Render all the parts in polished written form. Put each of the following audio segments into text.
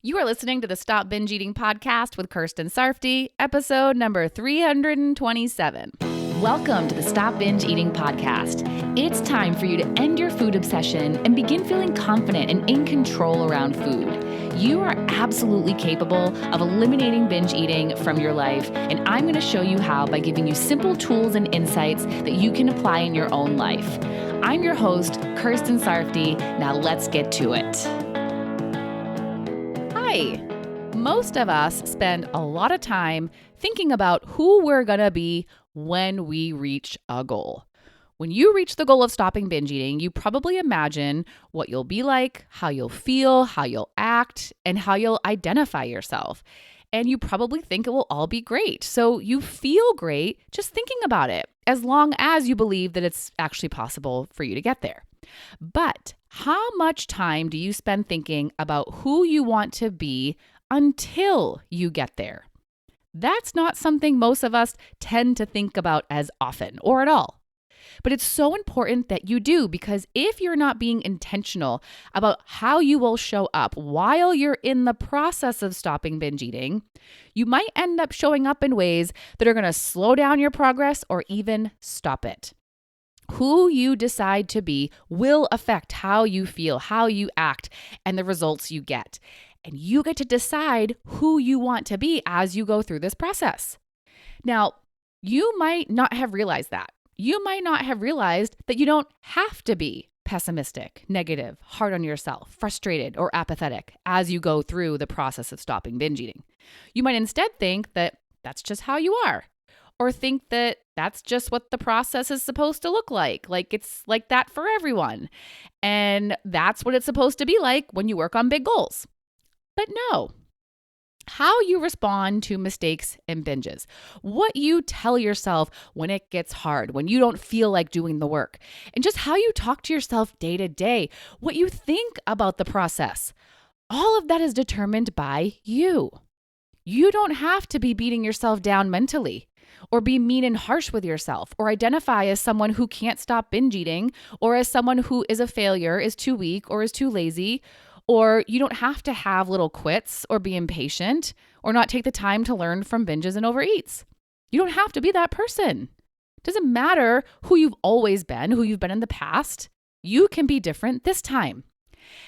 You are listening to the Stop Binge Eating podcast with Kirsten Sarfty, episode number 327. Welcome to the Stop Binge Eating podcast. It's time for you to end your food obsession and begin feeling confident and in control around food. You are absolutely capable of eliminating binge eating from your life, and I'm going to show you how by giving you simple tools and insights that you can apply in your own life. I'm your host, Kirsten Sarfty. Now let's get to it. Hi. Most of us spend a lot of time thinking about who we're going to be when we reach a goal. When you reach the goal of stopping binge eating, you probably imagine what you'll be like, how you'll feel, how you'll act, and how you'll identify yourself. And you probably think it will all be great. So you feel great just thinking about it, as long as you believe that it's actually possible for you to get there. But how much time do you spend thinking about who you want to be until you get there? That's not something most of us tend to think about as often or at all. But it's so important that you do, because if you're not being intentional about how you will show up while you're in the process of stopping binge eating, you might end up showing up in ways that are going to slow down your progress or even stop it. Who you decide to be will affect how you feel, how you act, and the results you get. And you get to decide who you want to be as you go through this process. Now, you might not have realized that. You might not have realized that you don't have to be pessimistic, negative, hard on yourself, frustrated, or apathetic as you go through the process of stopping binge eating. You might instead think that that's just how you are, or think that that's just what the process is supposed to look like it's like that for everyone. And that's what it's supposed to be like when you work on big goals. But no. How you respond to mistakes and binges, what you tell yourself when it gets hard, when you don't feel like doing the work, and just how you talk to yourself day to day, what you think about the process, all of that is determined by you. You don't have to be beating yourself down mentally, or be mean and harsh with yourself, or identify as someone who can't stop binge eating, or as someone who is a failure, is too weak, or is too lazy. Or you don't have to have little quits or be impatient or not take the time to learn from binges and overeats. You don't have to be that person. It doesn't matter who you've always been, who you've been in the past. You can be different this time.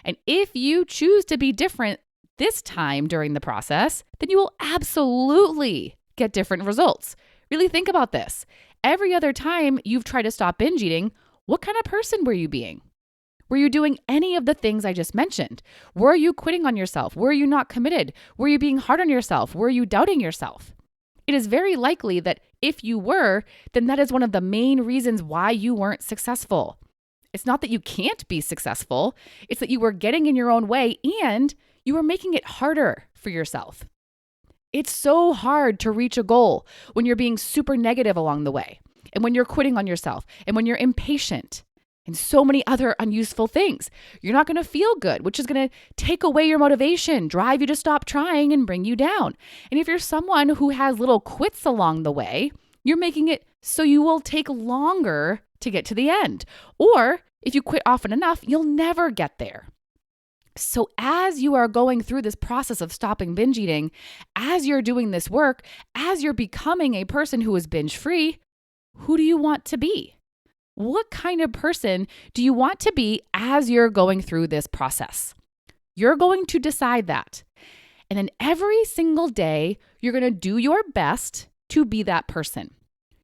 And if you choose to be different this time during the process, then you will absolutely get different results. Really think about this. Every other time you've tried to stop binge eating, what kind of person were you being? Were you doing any of the things I just mentioned? Were you quitting on yourself? Were you not committed? Were you being hard on yourself? Were you doubting yourself? It is very likely that if you were, then that is one of the main reasons why you weren't successful. It's not that you can't be successful. It's that you were getting in your own way and you were making it harder for yourself. It's so hard to reach a goal when you're being super negative along the way, and when you're quitting on yourself, and when you're impatient, and so many other unuseful things. You're not going to feel good, which is going to take away your motivation, drive you to stop trying, and bring you down. And if you're someone who has little quits along the way, you're making it so you will take longer to get to the end. Or if you quit often enough, you'll never get there. So as you are going through this process of stopping binge eating, as you're doing this work, as you're becoming a person who is binge free, who do you want to be? What kind of person do you want to be as you're going through this process? You're going to decide that. And then every single day, you're going to do your best to be that person.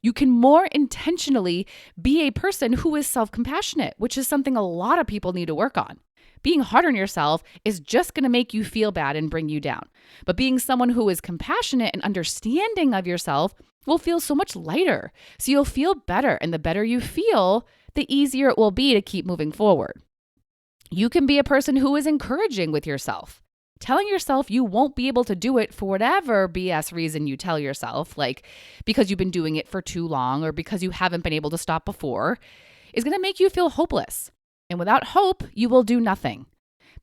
You can more intentionally be a person who is self-compassionate, which is something a lot of people need to work on. Being hard on yourself is just going to make you feel bad and bring you down. But being someone who is compassionate and understanding of yourself will feel so much lighter. So you'll feel better. And the better you feel, the easier it will be to keep moving forward. You can be a person who is encouraging with yourself. Telling yourself you won't be able to do it for whatever BS reason you tell yourself, like because you've been doing it for too long or because you haven't been able to stop before, is going to make you feel hopeless. And without hope, you will do nothing.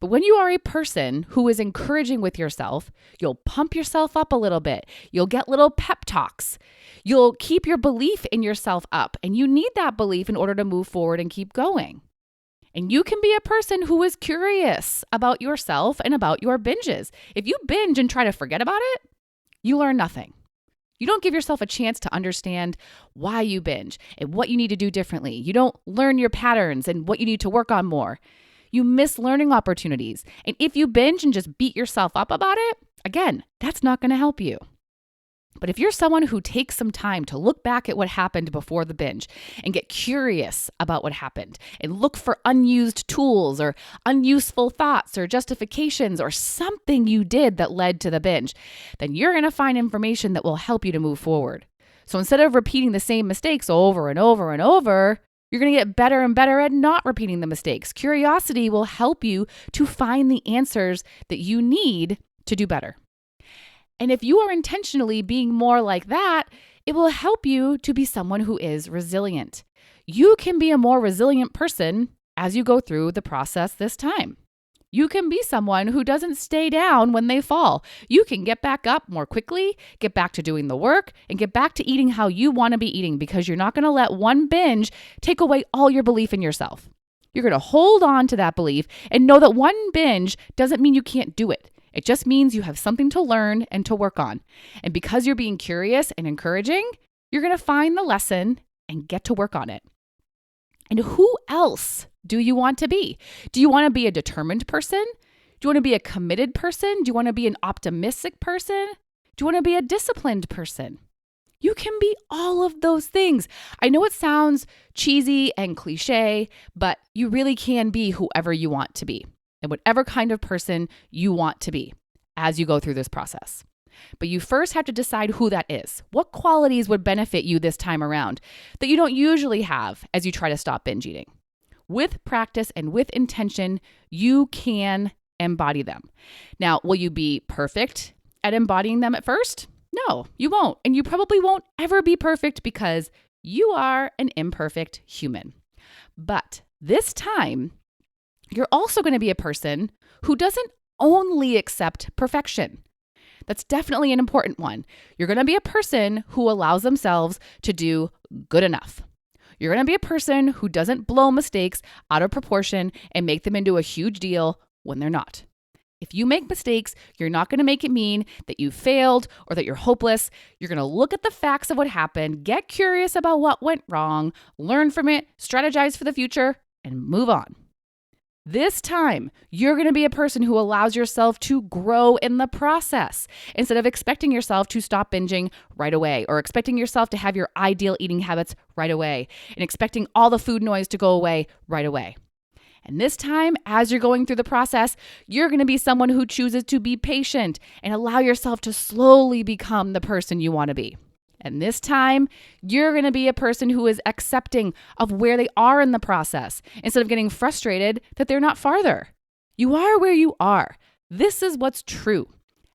But when you are a person who is encouraging with yourself, you'll pump yourself up a little bit. You'll get little pep talks. You'll keep your belief in yourself up. And you need that belief in order to move forward and keep going. And you can be a person who is curious about yourself and about your binges. If you binge and try to forget about it, you learn nothing. You don't give yourself a chance to understand why you binge and what you need to do differently. You don't learn your patterns and what you need to work on more. You miss learning opportunities. And if you binge and just beat yourself up about it, again, that's not going to help you. But if you're someone who takes some time to look back at what happened before the binge and get curious about what happened and look for unused tools or unuseful thoughts or justifications or something you did that led to the binge, then you're going to find information that will help you to move forward. So instead of repeating the same mistakes over and over and over, you're going to get better and better at not repeating the mistakes. Curiosity will help you to find the answers that you need to do better. And if you are intentionally being more like that, it will help you to be someone who is resilient. You can be a more resilient person as you go through the process this time. You can be someone who doesn't stay down when they fall. You can get back up more quickly, get back to doing the work, and get back to eating how you want to be eating because you're not going to let one binge take away all your belief in yourself. You're going to hold on to that belief and know that one binge doesn't mean you can't do it. It just means you have something to learn and to work on. And because you're being curious and encouraging, you're going to find the lesson and get to work on it. And who else do you want to be? Do you want to be a determined person? Do you want to be a committed person? Do you want to be an optimistic person? Do you want to be a disciplined person? You can be all of those things. I know it sounds cheesy and cliche, but you really can be whoever you want to be and whatever kind of person you want to be as you go through this process. But you first have to decide who that is. What qualities would benefit you this time around that you don't usually have as you try to stop binge eating? With practice and with intention, you can embody them. Now, will you be perfect at embodying them at first? No, you won't. And you probably won't ever be perfect because you are an imperfect human. But this time, you're also going to be a person who doesn't only accept perfection. That's definitely an important one. You're going to be a person who allows themselves to do good enough. You're going to be a person who doesn't blow mistakes out of proportion and make them into a huge deal when they're not. If you make mistakes, you're not going to make it mean that you failed or that you're hopeless. You're going to look at the facts of what happened, get curious about what went wrong, learn from it, strategize for the future, and move on. This time, you're going to be a person who allows yourself to grow in the process instead of expecting yourself to stop binging right away or expecting yourself to have your ideal eating habits right away and expecting all the food noise to go away right away. And this time, as you're going through the process, you're going to be someone who chooses to be patient and allow yourself to slowly become the person you want to be. And this time, you're going to be a person who is accepting of where they are in the process instead of getting frustrated that they're not farther. You are where you are. This is what's true.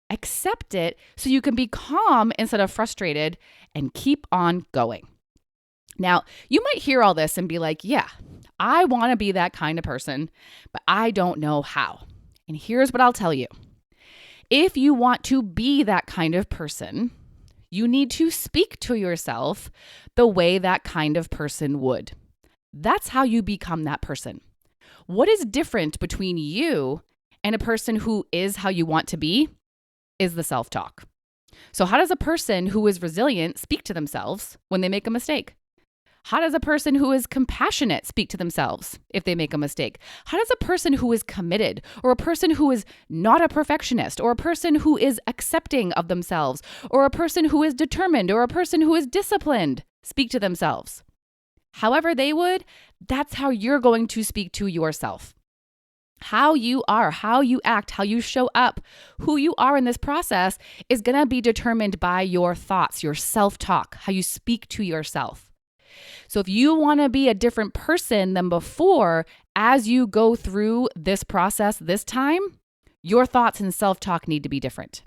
Accept it so you can be calm instead of frustrated and keep on going. Now, you might hear all this and be like, yeah, I want to be that kind of person, but I don't know how. And here's what I'll tell you. If you want to be that kind of person, you need to speak to yourself the way that kind of person would. That's how you become that person. What is different between you and a person who is how you want to be is the self-talk. So how does a person who is resilient speak to themselves when they make a mistake? How does a person who is compassionate speak to themselves if they make a mistake? How does a person who is committed or a person who is not a perfectionist or a person who is accepting of themselves or a person who is determined or a person who is disciplined speak to themselves? However they would, that's how you're going to speak to yourself. How you are, how you act, how you show up, who you are in this process is going to be determined by your thoughts, your self-talk, how you speak to yourself. So if you want to be a different person than before as you go through this process this time, your thoughts and self-talk need to be different.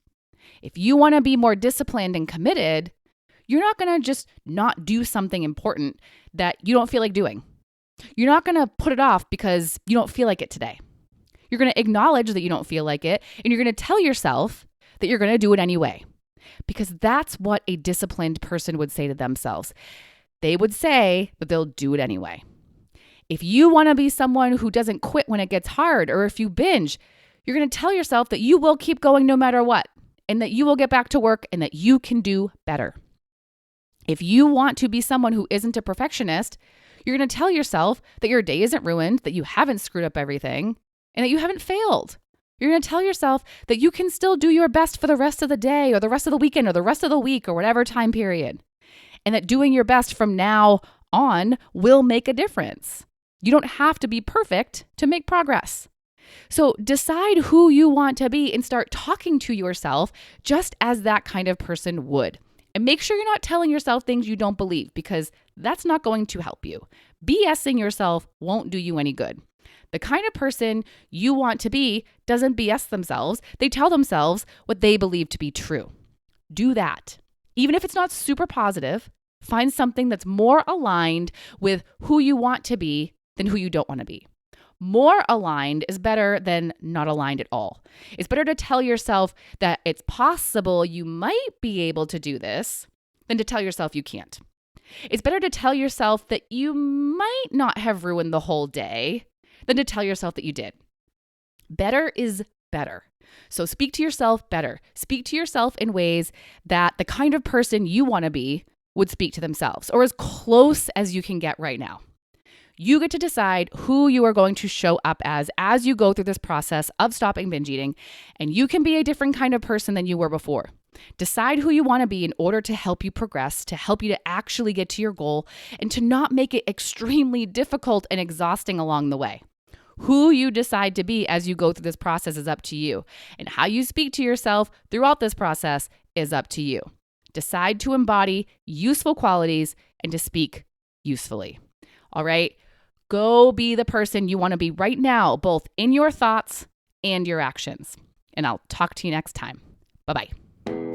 If you want to be more disciplined and committed, you're not going to just not do something important that you don't feel like doing. You're not going to put it off because you don't feel like it today. You're going to acknowledge that you don't feel like it, and you're going to tell yourself that you're going to do it anyway, because that's what a disciplined person would say to themselves. They would say that they'll do it anyway. If you want to be someone who doesn't quit when it gets hard, or if you binge, you're going to tell yourself that you will keep going no matter what, and that you will get back to work and that you can do better. If you want to be someone who isn't a perfectionist, you're going to tell yourself that your day isn't ruined, that you haven't screwed up everything, and that you haven't failed. You're going to tell yourself that you can still do your best for the rest of the day or the rest of the weekend or the rest of the week or whatever time period. And that doing your best from now on will make a difference. You don't have to be perfect to make progress. So decide who you want to be and start talking to yourself just as that kind of person would. And make sure you're not telling yourself things you don't believe, because that's not going to help you. BSing yourself won't do you any good. The kind of person you want to be doesn't BS themselves. They tell themselves what they believe to be true. Do that. Even if it's not super positive, find something that's more aligned with who you want to be than who you don't want to be. More aligned is better than not aligned at all. It's better to tell yourself that it's possible you might be able to do this than to tell yourself you can't. It's better to tell yourself that you might not have ruined the whole day than to tell yourself that you did. Better is better. So speak to yourself better. Speak to yourself in ways that the kind of person you want to be would speak to themselves, or as close as you can get right now. You get to decide who you are going to show up as you go through this process of stopping binge eating, and you can be a different kind of person than you were before. Decide who you want to be in order to help you progress, to help you to actually get to your goal, and to not make it extremely difficult and exhausting along the way. Who you decide to be as you go through this process is up to you, and how you speak to yourself throughout this process is up to you. Decide to embody useful qualities and to speak usefully. All right? Go be the person you want to be right now, both in your thoughts and your actions. And I'll talk to you next time. Bye-bye.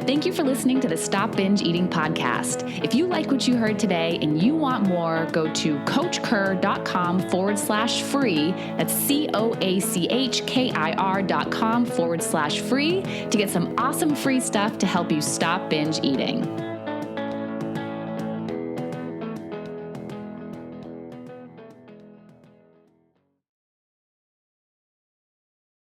Thank you for listening to the Stop Binge Eating podcast. If you like what you heard today and you want more, go to coachkir.com/free. That's COACHKIR.com/free to get some awesome free stuff to help you stop binge eating.